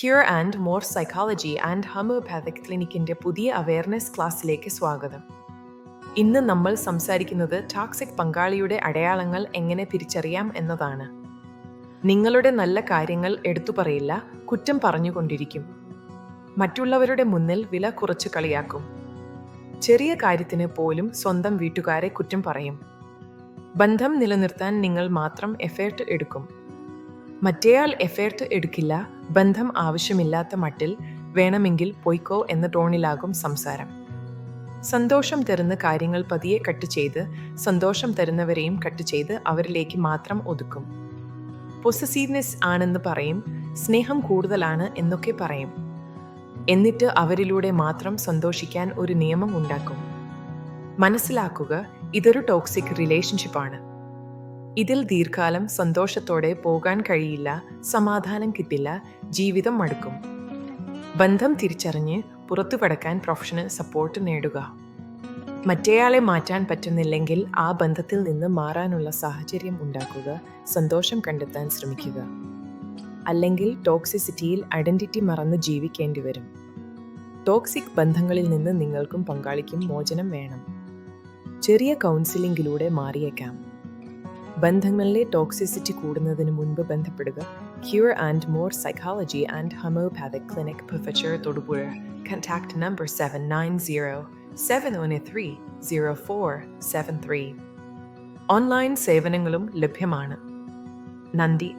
Cure and more psychology and homeopathic ക്ലിനിക്കിന്റെ പുതിയ awareness ക്ലാസ്സിലേക്ക് സ്വാഗതം. ഇന്ന് നമ്മൾ സംസാരിക്കുന്നത് ടോക്സിക് പങ്കാളിയുടെ അടയാളങ്ങൾ എങ്ങനെ തിരിച്ചറിയാം എന്നതാണ്. നിങ്ങളുടെ നല്ല കാര്യങ്ങൾ എടുത്തു പറയില്ല, കുറ്റം പറഞ്ഞുകൊണ്ടിരിക്കും. മറ്റുള്ളവരുടെ മുന്നിൽ വില കുറച്ച് കളിയാക്കും. ചെറിയ കാര്യത്തിന് പോലും സ്വന്തം വീട്ടുകാരെ കുറ്റം പറയും. ബന്ധം നിലനിർത്താൻ നിങ്ങൾ മാത്രം എഫേർട്ട് എടുക്കും. മറ്റേയാൾ എഫേർട്ട് എടുക്കില്ല. ബന്ധം ആവശ്യമില്ലാത്ത മട്ടിൽ വേണമെങ്കിൽ പൊയ്ക്കോ എന്ന ടോണിലാകും സംസാരം. സന്തോഷം തരുന്ന കാര്യങ്ങൾ പതിയെ കട്ട് ചെയ്ത് സന്തോഷം തരുന്നവരെയും കട്ട് ചെയ്ത് അവരിലേക്ക് മാത്രം ഒതുക്കും. പൊസസീവ്നെസ് ആണെന്ന് പറയും, സ്നേഹം കൂടുതലാണ് എന്നൊക്കെ പറയും. എന്നിട്ട് അവരിലൂടെ മാത്രം സന്തോഷിക്കാൻ ഒരു നിയമം ഉണ്ടാക്കും. മനസ്സിലാക്കുക, ഇതൊരു ടോക്സിക് റിലേഷൻഷിപ്പാണ്. ഇതിൽ ദീർഘകാലം സന്തോഷത്തോടെ പോകാൻ കഴിയില്ല, സമാധാനം കിട്ടില്ല, ജീവിതം മടുക്കും. ബന്ധം തിരിച്ചറിഞ്ഞ് പുറത്തു കടക്കാൻ പ്രൊഫഷണൽ സപ്പോർട്ട് നേടുക. മറ്റേയാളെ മാറ്റാൻ പറ്റുന്നില്ലെങ്കിൽ ആ ബന്ധത്തിൽ നിന്ന് മാറാനുള്ള സാഹചര്യം ഉണ്ടാക്കുക, സന്തോഷം കണ്ടെത്താൻ ശ്രമിക്കുക. അല്ലെങ്കിൽ ടോക്സിസിറ്റിയിൽ ഐഡന്റിറ്റി മറന്ന് ജീവിക്കേണ്ടി വരും. ടോക്സിക് ബന്ധങ്ങളിൽ നിന്ന് നിങ്ങൾക്കും പങ്കാളിക്കും മോചനം വേണം. ചെറിയ കൗൺസിലിംഗിലൂടെ മാറിയേക്കാം. ബന്ധങ്ങളിലെ ടോക്സിസിറ്റി കൂടുന്നതിന് മുൻപ് ബന്ധപ്പെടുക. Cure and more psychology and homeopathic clinic, professor Thodupuzha. Contact number 7907130473. Online സേവനങ്ങളും ലഭ്യമാണ്. നന്ദി.